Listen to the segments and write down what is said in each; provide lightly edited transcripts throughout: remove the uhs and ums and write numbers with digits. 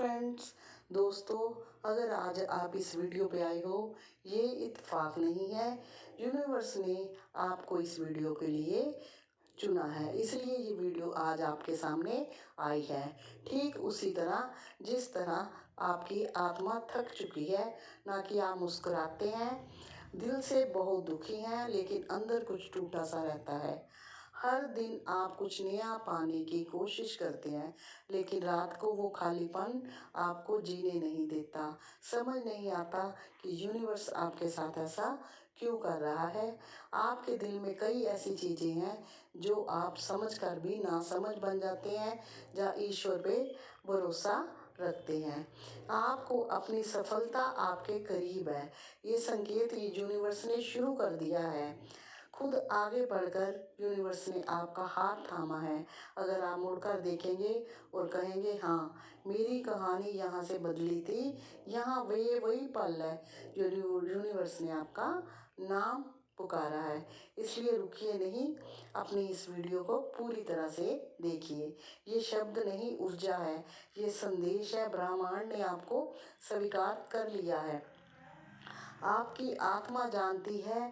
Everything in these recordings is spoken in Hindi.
फ्रेंड्स, दोस्तों, अगर आज आप इस वीडियो पे आए हो, ये इत्तेफाक नहीं है। यूनिवर्स ने आपको इस वीडियो के लिए चुना है, इसलिए ये वीडियो आज आपके सामने आई है। ठीक उसी तरह जिस तरह आपकी आत्मा थक चुकी है, ना कि आप मुस्कुराते हैं, दिल से बहुत दुखी हैं, लेकिन अंदर कुछ टूटा सा रहता है। हर दिन आप कुछ नया पाने की कोशिश करते हैं, लेकिन रात को वो खालीपन आपको जीने नहीं देता। समझ नहीं आता कि यूनिवर्स आपके साथ ऐसा क्यों कर रहा है। आपके दिल में कई ऐसी चीज़ें हैं जो आप समझकर भी ना समझ बन जाते हैं, या ईश्वर पे भरोसा रखते हैं। आपको अपनी सफलता आपके करीब है, ये संकेत ये यूनिवर्स ने शुरू कर दिया है। खुद आगे बढ़कर यूनिवर्स ने आपका हाथ थामा है। अगर आप मुड़कर देखेंगे और कहेंगे, हाँ, मेरी कहानी यहाँ से बदली थी, यहाँ वही पल है। यूनिवर्स ने आपका नाम पुकारा है। इसलिए रुकिए नहीं, अपनी इस वीडियो को पूरी तरह से देखिए। ये शब्द नहीं, ऊर्जा है, ये संदेश है। ब्रह्मांड ने आपको स्वीकार कर लिया है। आपकी आत्मा जानती है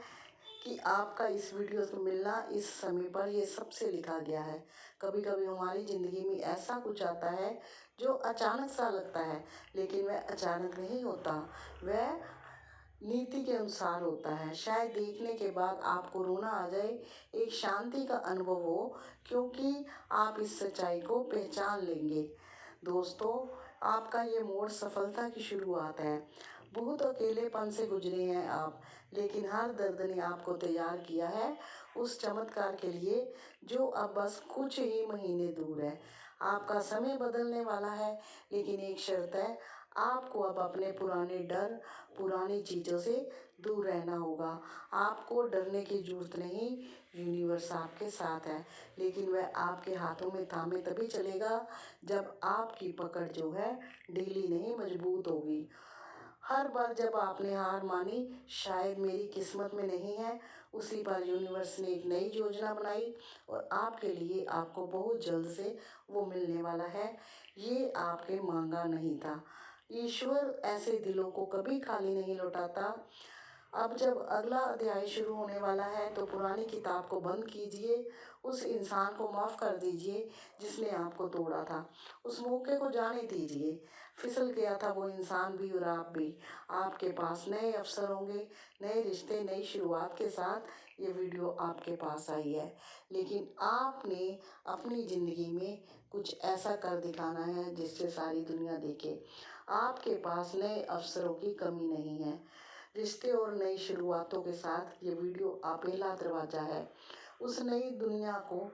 कि आपका इस वीडियो से मिलना इस समय पर ये सबसे लिखा गया है। कभी कभी हमारी ज़िंदगी में ऐसा कुछ आता है जो अचानक सा लगता है, लेकिन वह अचानक नहीं होता, वह नीति के अनुसार होता है। शायद देखने के बाद आपको रोना आ जाए, एक शांति का अनुभव हो, क्योंकि आप इस सच्चाई को पहचान लेंगे। दोस्तों, आपका ये मोड़ सफलता की शुरुआत है। बहुत अकेलेपन से गुजरे हैं आप, लेकिन हर दर्द ने आपको तैयार किया है उस चमत्कार के लिए जो अब बस कुछ ही महीने दूर है। आपका समय बदलने वाला है, लेकिन एक शर्त है, आपको अब अपने पुराने डर, पुरानी चीज़ों से दूर रहना होगा। आपको डरने की जरूरत नहीं, यूनिवर्स आपके साथ है, लेकिन वह आपके हाथों में थामे तभी चलेगा जब आपकी पकड़ जो है ढीली नहीं, मजबूत होगी। हर बार जब आपने हार मानी, शायद मेरी किस्मत में नहीं है, उसी पर यूनिवर्स ने एक नई योजना बनाई और आपके लिए आपको बहुत जल्द से वो मिलने वाला है। ये आपके मांगा नहीं था। ईश्वर ऐसे दिलों को कभी खाली नहीं लौटाता। अब जब अगला अध्याय शुरू होने वाला है, तो पुरानी किताब को बंद कीजिए। उस इंसान को माफ़ कर दीजिए जिसने आपको तोड़ा था। उस मौके को जाने दीजिए। फिसल गया था वो इंसान भी और आप भी। आपके पास नए अवसर होंगे, नए रिश्ते, नई शुरुआत के साथ ये वीडियो आपके पास आई है। लेकिन आपने अपनी ज़िंदगी में कुछ ऐसा कर दिखाना है जिससे सारी दुनिया देखे। आपके पास नए अवसरों की कमी नहीं है। रिश्ते और नई शुरुआतों के साथ ये वीडियो पहला दरवाज़ा है उस नई दुनिया को।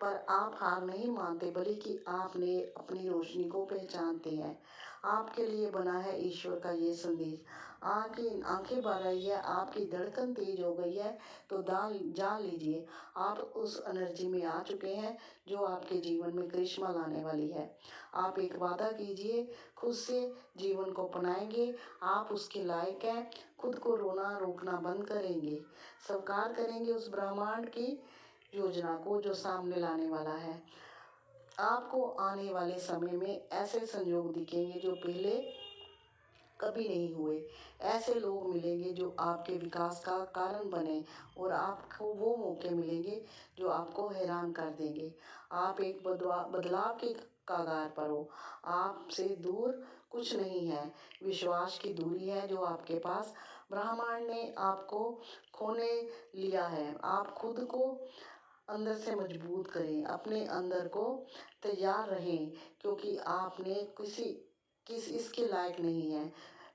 पर आप हार नहीं मानते, बल्कि आपने अपनी रोशनी को पहचानते हैं। आपके लिए बना है ईश्वर का ये संदेश। आपकी आंखें भर आई है, आपकी धड़कन तेज हो गई है, तो जान लीजिए आप उस एनर्जी में आ चुके हैं जो आपके जीवन में करिश्मा लाने वाली है। आप एक वादा कीजिए खुद से, जीवन को अपनाएंगे, आप उसके लायक हैं। खुद को रोना रोकना बंद करेंगे, स्वीकार करेंगे उस ब्रह्मांड की योजना को जो सामने लाने वाला है। आपको आने वाले समय में ऐसे संयोग दिखेंगे जो पहले कभी नहीं हुए। ऐसे लोग मिलेंगे जो आपके विकास का कारण बने, और आपको वो मौके मिलेंगे जो आपको हैरान कर देंगे। आप एक बदलाव के कगार पर हो। आपसे दूर कुछ नहीं है, विश्वास की दूरी है जो आपके पास ब्रह्मांड ने आपको खोने लिया है। आप खुद को अंदर से मजबूत करें, अपने अंदर को तैयार रहें, क्योंकि आपने किस इसके लायक नहीं है।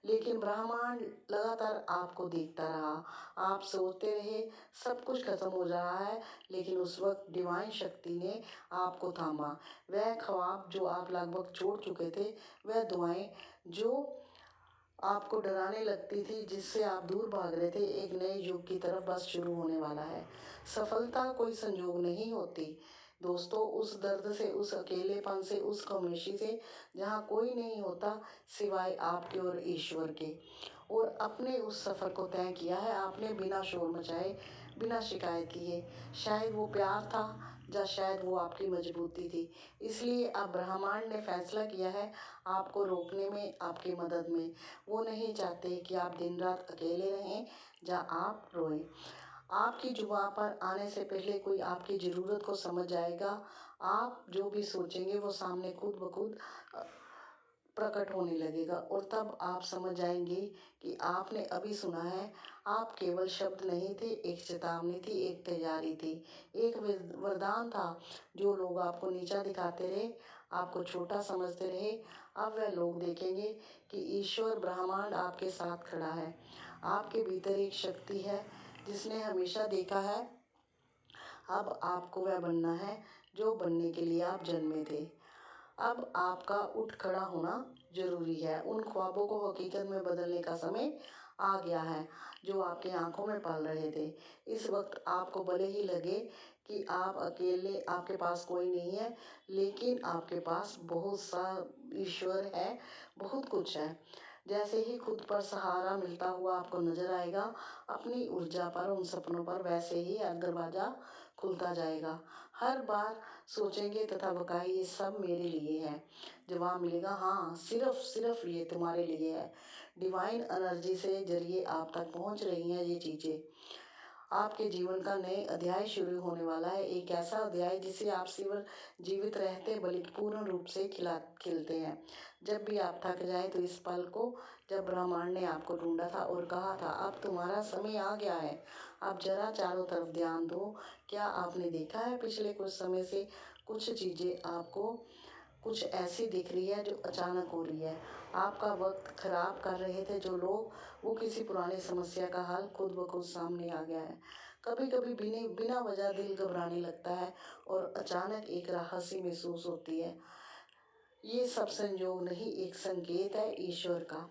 लेकिन ब्रह्मांड लगातार आपको देखता रहा। आप सोचते रहे सब कुछ खत्म हो रहा है, लेकिन उस वक्त डिवाइन शक्ति ने आपको थामा। वह ख्वाब जो आप लगभग छोड़ चुके थे, वह दुआएं जो आपको डराने लगती थी, जिससे आप दूर भाग रहे थे, एक नए युग की तरफ बस शुरू होने वाला है। सफलता कोई संयोग नहीं होती दोस्तों, उस दर्द से, उस अकेलेपन से, उस खामोशी से जहाँ कोई नहीं होता सिवाय आपके और ईश्वर के। और अपने उस सफ़र को तय किया है आपने बिना शोर मचाए, बिना शिकायत किए। शायद वो प्यार था या शायद वो आपकी मजबूती थी। इसलिए अब ब्रह्मांड ने फैसला किया है आपको रोकने में, आपकी मदद में। वो नहीं चाहते कि आप दिन रात अकेले रहें या आप रोएं। आपकी जुबान पर आने से पहले कोई आपकी ज़रूरत को समझ जाएगा। आप जो भी सोचेंगे वो सामने खुद ब खुद प्रकट होने लगेगा और तब आप समझ जाएंगे कि आपने अभी सुना है। आप केवल शब्द नहीं थे, एक चेतावनी थी, एक तैयारी थी, एक वरदान था। जो लोग आपको नीचा दिखाते रहे, आपको छोटा समझते रहे, अब वह लोग देखेंगे कि ईश्वर ब्रह्मांड आपके साथ खड़ा है। आपके भीतर एक शक्ति है जिसने हमेशा देखा है। अब आपको वह बनना है जो बनने के लिए आप जन्मे थे। अब आपका उठ खड़ा होना जरूरी है। उन ख्वाबों को हकीकत में बदलने का समय आ गया है जो आपकी आंखों में पल रहे थे। इस वक्त आपको भले ही लगे कि आप अकेले, आपके पास कोई नहीं है, लेकिन आपके पास बहुत सा ईश्वर है, बहुत कुछ है। जैसे ही खुद पर सहारा मिलता हुआ आपको नजर आएगा, अपनी ऊर्जा पर, उन सपनों पर, वैसे ही दरवाजा खुलता जाएगा। हर बार सोचेंगे तथा बकाई ये सब मेरे लिए है, जवाब मिलेगा हाँ, सिर्फ सिर्फ ये तुम्हारे लिए है। डिवाइन एनर्जी से जरिए आप तक पहुंच रही हैं ये चीज़ें। आपके जीवन का नए अध्याय शुरू होने वाला है। एक ऐसा अध्याय जिसे आप सिर्फ जीवित रहते बल्कि पूर्ण रूप से खिलते हैं। जब भी आप थक जाए तो इस पल को, जब ब्रह्मांड ने आपको ढूंढा था और कहा था अब तुम्हारा समय आ गया है, अब जरा चारों तरफ ध्यान दो। क्या आपने देखा है पिछले कुछ समय से कुछ चीज़ें आपको कुछ ऐसी दिख रही है जो अचानक हो रही है? आपका वक्त खराब कर रहे थे जो लोग, वो किसी पुरानी समस्या का हल खुद ब खुद सामने आ गया है। कभी कभी बिना वजह दिल घबराने लगता है और अचानक एक राहत सी महसूस होती है। ये सब संयोग नहीं, एक संकेत है ईश्वर का।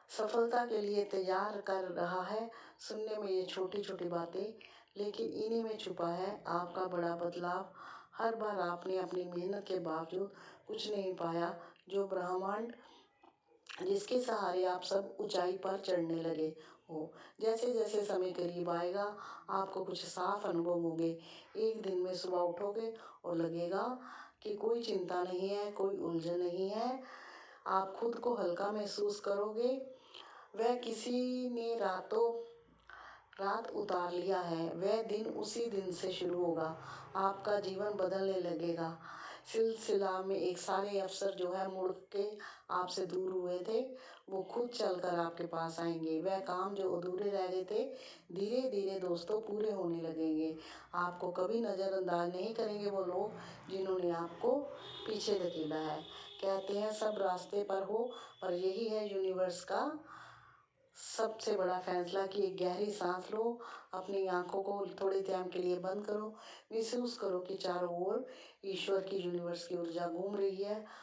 सफलता के लिए तैयार कर रहा है। सुनने में ये छोटी छोटी बातें, लेकिन इन्हीं में छुपा है आपका बड़ा बदलाव। हर बार आपने अपनी मेहनत के बावजूद कुछ नहीं पाया, जो ब्रह्मांड जिसके सहारे आप सब ऊंचाई पर चढ़ने लगे हो। जैसे जैसे समय करीब आएगा, आपको कुछ साफ अनुभव होंगे। एक दिन में सुबह उठोगे और लगेगा कि कोई चिंता नहीं है, कोई उलझन नहीं है। आप खुद को हल्का महसूस करोगे। वह किसी ने रात उतार लिया है, वह दिन उसी दिन से शुरू होगा। आपका जीवन बदलने लगेगा। सिलसिला में एक सारे अफसर जो है मुड़ के आपसे दूर हुए थे, वो खुद चलकर आपके पास आएंगे। वह काम जो अधूरे रह गए थे, धीरे धीरे दोस्तों पूरे होने लगेंगे। आपको कभी नज़रअंदाज नहीं करेंगे वो लोग जिन्होंने आपको पीछे धकेला है। कहते हैं सब रास्ते पर हो, पर यही है यूनिवर्स का सबसे बड़ा फैसला कि एक गहरी सांस लो, अपनी आंखों को थोड़े टाइम के लिए बंद करो, महसूस करो कि चारों ओर ईश्वर की, यूनिवर्स की ऊर्जा घूम रही है।